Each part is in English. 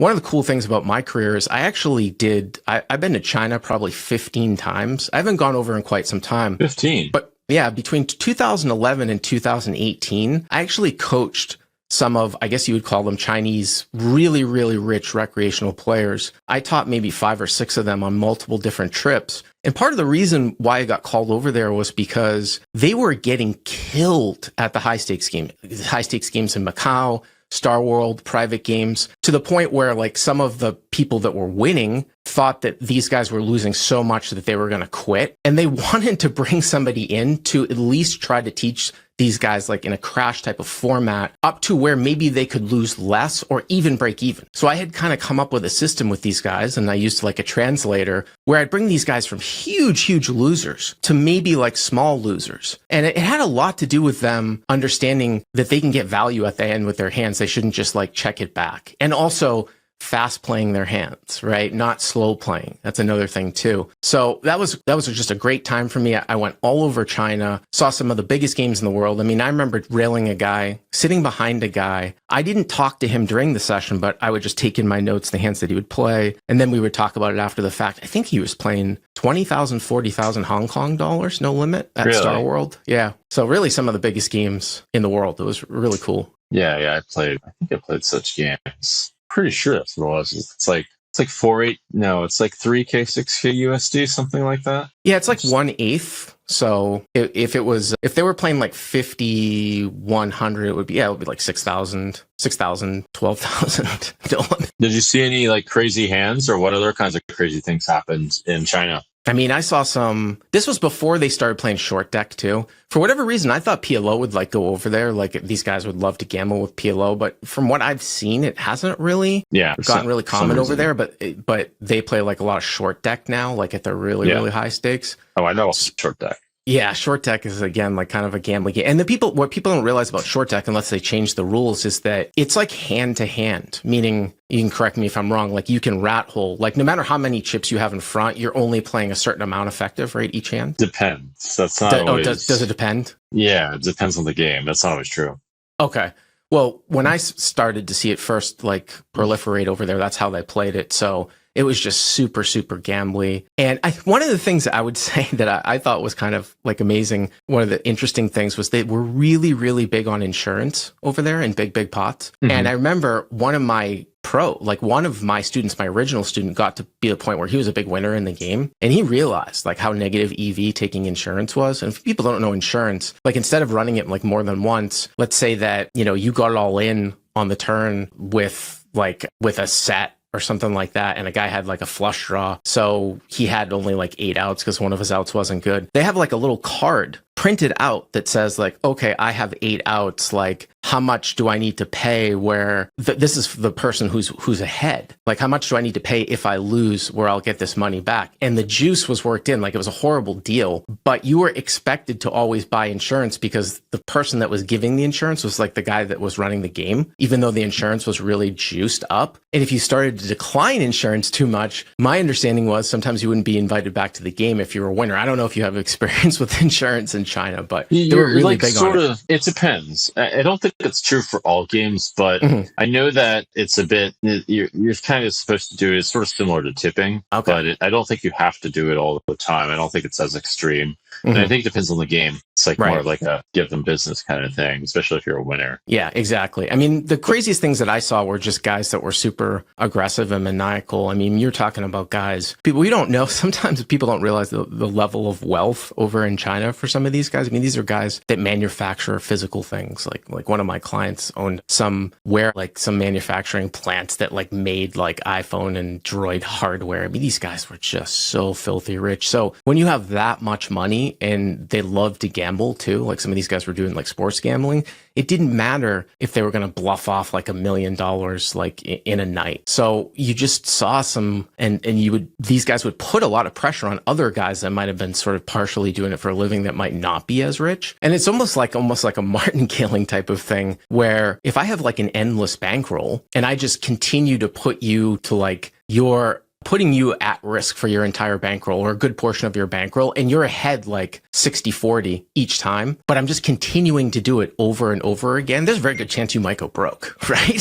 one of the cool things about my career is I've been to China probably 15 times. I haven't gone over in quite some time. 15? But yeah, between 2011 and 2018, I actually coached some of, I guess you would call them Chinese, really, really rich recreational players. I taught maybe 5 or 6 of them on multiple different trips. And part of the reason why I got called over there was because they were getting killed at the high stakes games in Macau, Star World, private games, to the point where like some of the people that were winning thought that these guys were losing so much that they were going to quit. And they wanted to bring somebody in to at least try to teach these guys like in a crash type of format up to where maybe they could lose less or even break even. So I had kind of come up with a system with these guys, and I used like a translator where I'd bring these guys from huge, huge losers to maybe like small losers. And it had a lot to do with them understanding that they can get value at the end with their hands. They shouldn't just like check it back. And also fast playing their hands, right? Not slow playing. That's another thing too. So that was just a great time for me. I went all over China, saw some of the biggest games in the world. I mean, I remember railing a guy, sitting behind a guy. I didn't talk to him during the session, but I would just take in my notes, the hands that he would play. And then we would talk about it after the fact. I think he was playing 20,000, 40,000 Hong Kong dollars, no limit at Star World. Yeah. So really some of the biggest games in the world. It was really cool. Yeah. I think I played such games. Pretty sure that's what it was. It's like 3K, 6K USD, something like that. Yeah, it's like 1/8. So if they were playing like 5,100, it would be like 6,000, 12,000. Did you see any like crazy hands, or what other kinds of crazy things happened in China? I mean, I saw this was before they started playing short deck too. For whatever reason, I thought PLO would like go over there. Like these guys would love to gamble with PLO, but from what I've seen, it hasn't really gotten really common over there. But they play like a lot of short deck now, like at the really high stakes. Oh, I know short deck. Yeah, short deck is, again, like kind of a gambling game. And what people don't realize about short deck, unless they change the rules, is that it's like hand to hand, meaning, you can correct me if I'm wrong, like you can rat hole, like no matter how many chips you have in front, you're only playing a certain amount effective, right? Each hand? Depends. That's not always... does it depend? Yeah, it depends on the game. That's not always true. Okay. Well, when I started to see it first, like proliferate over there, that's how they played it. So it was just super, super gambly. And one of the things that I would say that I thought was kind of like amazing, one of the interesting things was they were really, really big on insurance over there in big, big pots. Mm-hmm. And I remember one of my students, my original student, got to be the point where he was a big winner in the game. And he realized like how negative EV taking insurance was. And if people don't know insurance, like instead of running it like more than once, let's say that, you got it all in on the turn with a set or something like that, and a guy had like a flush draw, so he had only like 8 outs because one of his outs wasn't good. They have like a little card printed out that says like, okay, I have 8 outs, like how much do I need to pay where this is the person who's ahead, like how much do I need to pay if I lose where I'll get this money back. And the juice was worked in, like it was a horrible deal, but you were expected to always buy insurance because the person that was giving the insurance was like the guy that was running the game, even though the insurance was really juiced up. And if you started to decline insurance too much, my understanding was sometimes you wouldn't be invited back to the game if you were a winner. I don't know if you have experience with insurance in China, but they were really big on it. It depends. I don't think it's true for all games, but I know that it's a bit, you're kind of supposed to do it. It's sort of similar to tipping, but I don't think you have to do it all the time. I don't think it's as extreme. And I think it depends on the game. It's like more of like a give them business kind of thing, especially if you're a winner. Yeah, exactly. I mean, the craziest things that I saw were just guys that were super aggressive and maniacal. I mean, you're talking about people you don't know. Sometimes people don't realize the level of wealth over in China for some of these guys. I mean, these are guys that manufacture physical things. Like one of my clients owned some manufacturing plants that like made like iPhone and Droid hardware. I mean, these guys were just so filthy rich. So when you have that much money and they love to gamble too, like some of these guys were doing like sports gambling, it didn't matter if they were going to bluff off like $1 million like in a night. So you just saw these guys would put a lot of pressure on other guys that might have been sort of partially doing it for a living that might not be as rich. And it's almost like a martingaling type of thing where if I have like an endless bankroll and I just continue to put you to like your putting you at risk for your entire bankroll or a good portion of your bankroll, and you're ahead like 60-40 each time, but I'm just continuing to do it over and over again, there's a very good chance you might go broke, right?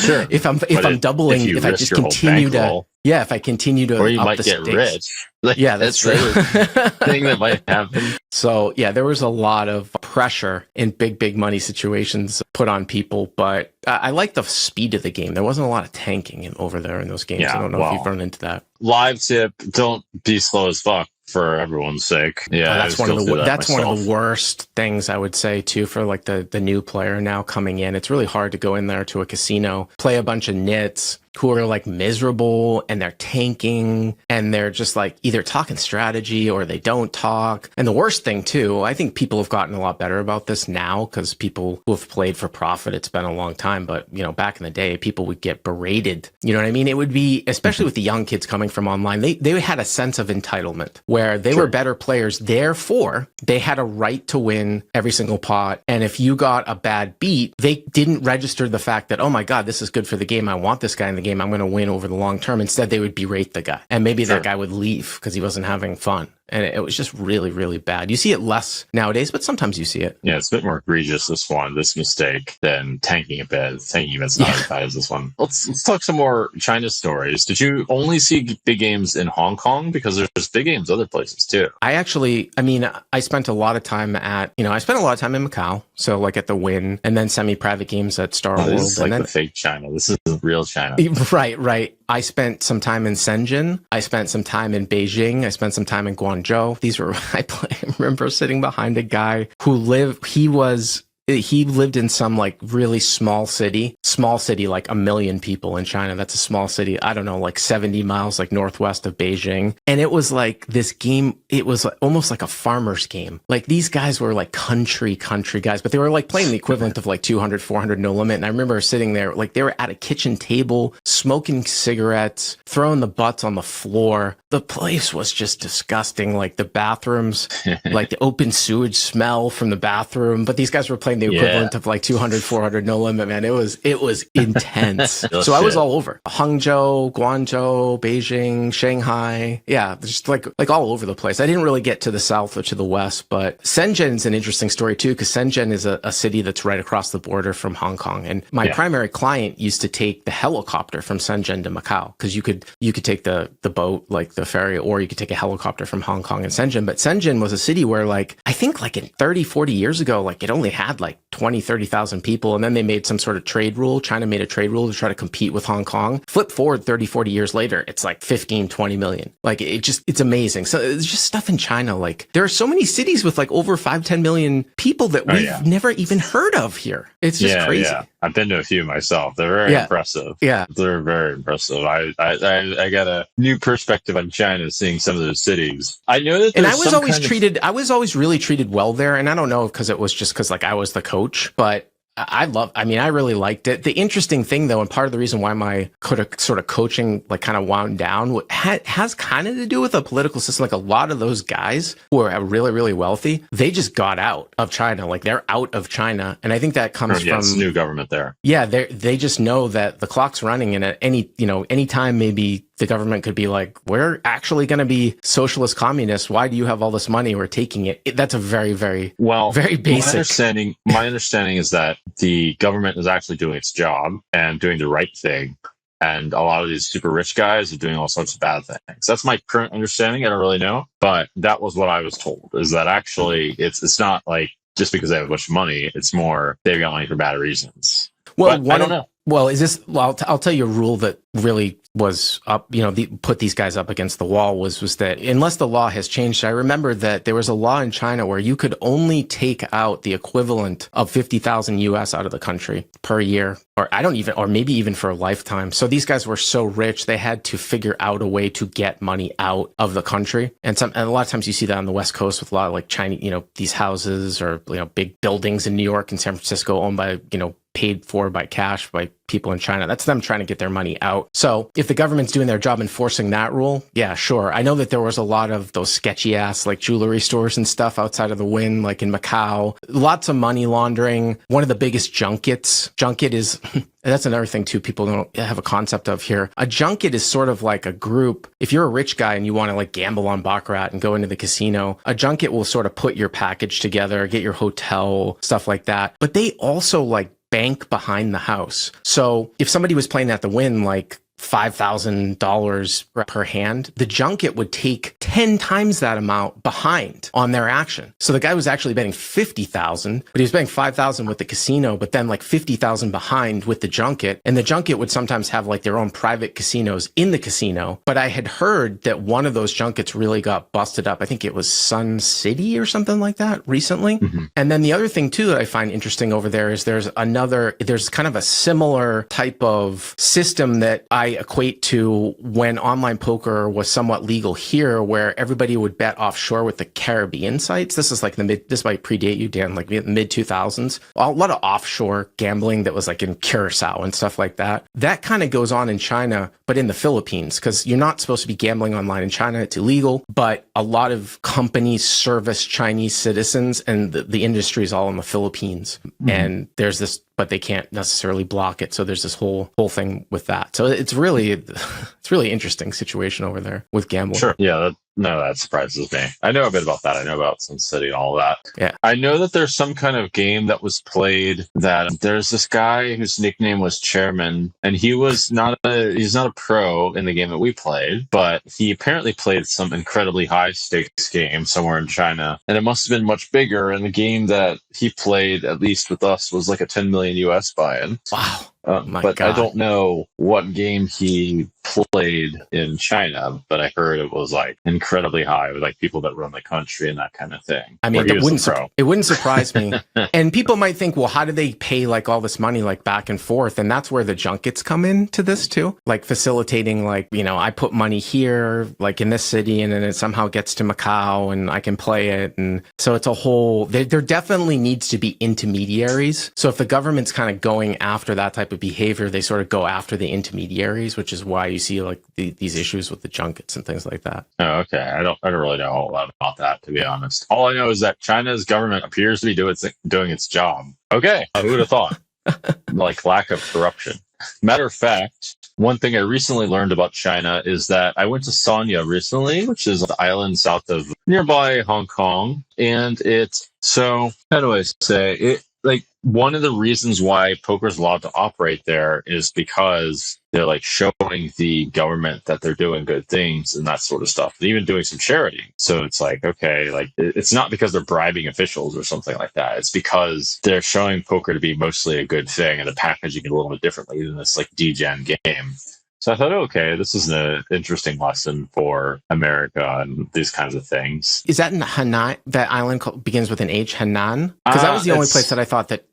Sure. if I'm doubling, if I just continue to, if I continue to, or you up might the get stakes. rich. Like, Yeah, that's true. Thing that might happen. So yeah, there was a lot of pressure in big money situations put on people, but I like the speed of the game. There wasn't a lot of tanking over there in those games. Yeah, I don't know if you've run into that. Live tip: don't be slow as fuck for everyone's sake. Yeah, that's one of the worst things I would say too for like the new player now coming in. It's really hard to go in there to a casino, play a bunch of nits who are like miserable and they're tanking and they're just like either talking strategy or they don't talk. And the worst thing too, I think people have gotten a lot better about this now because people who have played for profit, it's been a long time, but you know, back in the day, people would get berated. You know what I mean? It would be, especially with the young kids coming from online, they had a sense of entitlement where they were better players. Therefore, they had a right to win every single pot. And if you got a bad beat, they didn't register the fact that, oh my God, this is good for the game. I want this guy in the game. I'm going to win over the long term. Instead, they would berate the guy. And maybe that guy would leave because he wasn't having fun. And it was just really, really bad. You see it less nowadays, but sometimes you see it. Yeah, it's a bit more egregious, this mistake, than tanking a bit. Tanking a bit's not as bad as this one. Let's talk some more China stories. Did you only see big games in Hong Kong? Because there's big games other places too. I spent a lot of time in Macau. So like at the Wynn, and then semi-private games at Star World. This is like and then the fake China. This is real China. Right. I spent some time in Shenzhen. I spent some time in Beijing. I spent some time in Guangzhou. I remember sitting behind a guy who he lived in some like really small city, like 1 million people in China. That's a small city. I don't know, like 70 miles like northwest of Beijing. And it was like this game. It was almost like a farmer's game. Like these guys were like country guys, but they were like playing the equivalent of like 200, 400 no limit. And I remember sitting there, like they were at a kitchen table, smoking cigarettes, throwing the butts on the floor. The place was just disgusting. Like the bathrooms, like the open sewage smell from the bathroom. But these guys were playing the equivalent of like 200, 400 no limit, man. It was intense. So I was all over Hangzhou, Guangzhou, Beijing, Shanghai. Yeah, just like all over the place. I didn't really get to the south or to the west, but Shenzhen's an interesting story too, because Shenzhen is a city that's right across the border from Hong Kong. And my primary client used to take the helicopter from Shenzhen to Macau, because you could take the boat, like the ferry, or you could take a helicopter from Hong Kong and Shenzhen. But Shenzhen was a city where like, I think like in 30, 40 years ago, like it only had like 20, 30,000 people. And then they made some sort of trade rule. China made a trade rule to try to compete with Hong Kong. Flip forward 30, 40 years later, it's like 15, 20 million. Like it's amazing. So it's just stuff in China. Like there are so many cities with like over 5, 10 million people that we've never even heard of here. It's just crazy. Yeah. I've been to a few myself. They're very impressive. Yeah. They're very impressive. I got a new perspective on China seeing some of those cities. I know that I was always really treated well there. And I don't know because it was just because like I was the coach, but I really liked it. The interesting thing though, and part of the reason why my sort of coaching like kind of wound down has kind of to do with the political system. Like a lot of those guys who are really, really wealthy, they just got out of China. Like they're out of China. And I think that comes from it's new government there. Yeah. They just know that the clock's running, and at any time maybe the government could be like, we're actually going to be socialist communists. Why do you have all this money? We're taking it. That's a very, very, very basic. My understanding is that the government is actually doing its job and doing the right thing. And a lot of these super rich guys are doing all sorts of bad things. That's my current understanding. I don't really know, but that was what I was told, is that actually it's not like just because they have a bunch of money, it's more they've got money for bad reasons. Well, I don't know. Well, I'll tell you a rule that really was up, put these guys up against the wall was that unless the law has changed, I remember that there was a law in China where you could only take out the equivalent of 50,000 US out of the country per year, or maybe even for a lifetime. So these guys were so rich, they had to figure out a way to get money out of the country. And a lot of times you see that on the West Coast with a lot of like Chinese, these houses or, big buildings in New York and San Francisco owned by, paid for by cash by people in China. That's them trying to get their money out. So if the government's doing their job enforcing that rule, yeah, sure. I know that there was a lot of those sketchy ass like jewelry stores and stuff outside of the Wynn, like in Macau. Lots of money laundering. One of the biggest junkets. Junket is, that's another thing too, people don't have a concept of here. A junket is sort of like a group. If you're a rich guy and you want to like gamble on baccarat and go into the casino, a junket will sort of put your package together, get your hotel, stuff like that. But they also like bank behind the house. So if somebody was playing at the Wynn, like $5,000 per hand, the junket would take 10 times that amount behind on their action. So the guy was actually betting 50,000, but he was betting 5,000 with the casino, but then like 50,000 behind with the junket. And the junket would sometimes have like their own private casinos in the casino. But I had heard that one of those junkets really got busted up. I think it was Sun City or something like that recently. Mm-hmm. And then the other thing too that I find interesting over there is there's kind of a similar type of system that I equate to when online poker was somewhat legal here, where everybody would bet offshore with the Caribbean sites. This is like this might predate you, Dan, like mid 2000s. A lot of offshore gambling that was like in Curacao and stuff like that. That kind of goes on in China, but in the Philippines, because you're not supposed to be gambling online in China. It's illegal, but a lot of companies service Chinese citizens, and the industry is all in the Philippines. Mm-hmm. And there's this, but they can't necessarily block it. So there's this whole thing with that. So it's really interesting situation over there with gambling. Sure. Yeah. That surprises me. I know a bit about that. I know about Sun City and all that. Yeah. I know that there's some kind of game that was played that there's this guy whose nickname was Chairman, and he's not a pro in the game that we played, but he apparently played some incredibly high stakes game somewhere in China, and it must have been much bigger. And the game that he played, at least with us, was like a 10 million US buy-in. Wow. But God. I don't know what game he played in China, but I heard it was like incredibly high with like people that run the country and that kind of thing. I mean, it wouldn't surprise me. And people might think, well, how do they pay like all this money like back and forth? And that's where the junkets come into this too, like facilitating, like, you know, I put money here, like in this city, and then it somehow gets to Macau and I can play it. And so it's a whole, there definitely needs to be intermediaries. So if the government's kind of going after that type of behavior, they sort of go after the intermediaries, which is why you see like these issues with the junkets and things like that. Oh, okay. I don't really know a lot about that, to be honest. All I know is that China's government appears to be doing its job. Okay. Who would have thought? Like lack of corruption. Matter of fact, one thing I recently learned about China is that I went to Sanya recently, which is the island south of nearby Hong Kong. And like one of the reasons why poker is allowed to operate there is because they're like showing the government that they're doing good things and that sort of stuff, and even doing some charity. So it's like, okay, like it's not because they're bribing officials or something like that. It's because they're showing poker to be mostly a good thing, and the packaging it a little bit differently than this like D-Gen game. So I thought, okay, this is an interesting lesson for America and these kinds of things. Is that in Hainan? That island begins with an H, Hainan? Because that was the only place that I thought that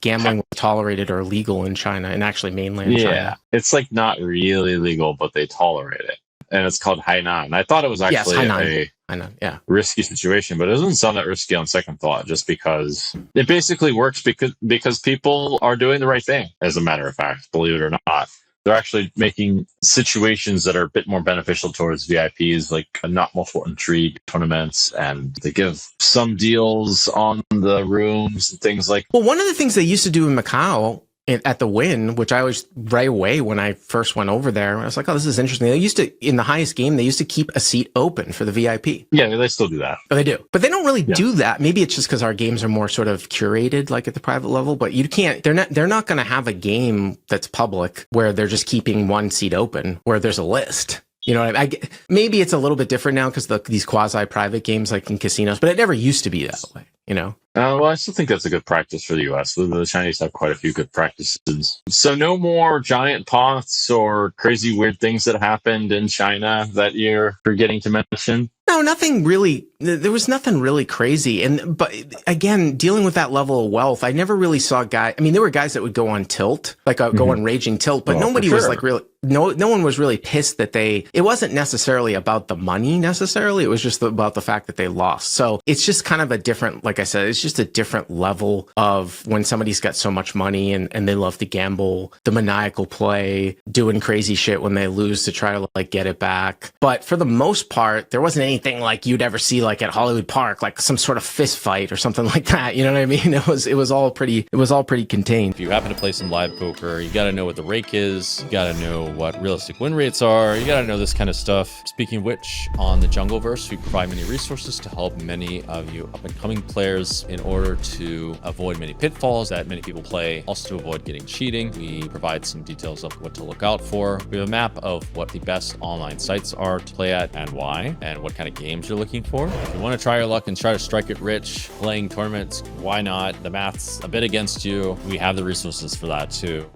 gambling was tolerated or legal in China, and actually mainland China. Yeah, it's like not really legal, but they tolerate it. And it's called Hainan. I thought it was actually a risky situation, but it doesn't sound that risky on second thought, just because it basically works because people are doing the right thing, as a matter of fact, believe it or not. They're actually making situations that are a bit more beneficial towards VIPs, like not multiple entry tournaments, and they give some deals on the rooms and things like. Well, one of the things they used to do in Macau at the Wynn, which I always right away when I first went over there, I was like, oh, this is interesting. They used to, in the highest game, they used to keep a seat open for the VIP. Yeah, they still do that. Oh, they do. But they don't really do that. Maybe it's just because our games are more sort of curated, like at the private level, but you can't, they're not going to have a game that's public where they're just keeping one seat open, where there's a list. You know what I mean? Maybe it's a little bit different now because these quasi-private games like in casinos, but it never used to be that way, you know? Well, I still think that's a good practice for the U.S. The Chinese have quite a few good practices. So no more giant pots or crazy weird things that happened in China that you're forgetting to mention? No, nothing really. There was nothing really crazy. But again, dealing with that level of wealth, I never really saw guys. I mean, there were guys that would go on tilt, like go on raging tilt, but nobody was like really, no one was really pissed that it wasn't necessarily about the money necessarily. It was just about the fact that they lost. So it's just kind of a different like like I said, it's just a different level of when somebody's got so much money and they love to gamble, the maniacal play, doing crazy shit when they lose to try to like get it back. But for the most part, there wasn't anything like you'd ever see like at Hollywood Park, like some sort of fist fight or something like that. You know what I mean? It was all pretty contained. If you happen to play some live poker, you got to know what the rake is. You got to know what realistic win rates are. You got to know this kind of stuff. Speaking of which, on the Jungleverse, we provide many resources to help many of you up and coming players in order to avoid many pitfalls that many people play. Also to avoid getting cheating. We provide some details of what to look out for. We have a map of what the best online sites are to play at and why, and what kind of games you're looking for. If you want to try your luck and try to strike it rich, playing tournaments, why not? The math's a bit against you. We have the resources for that too.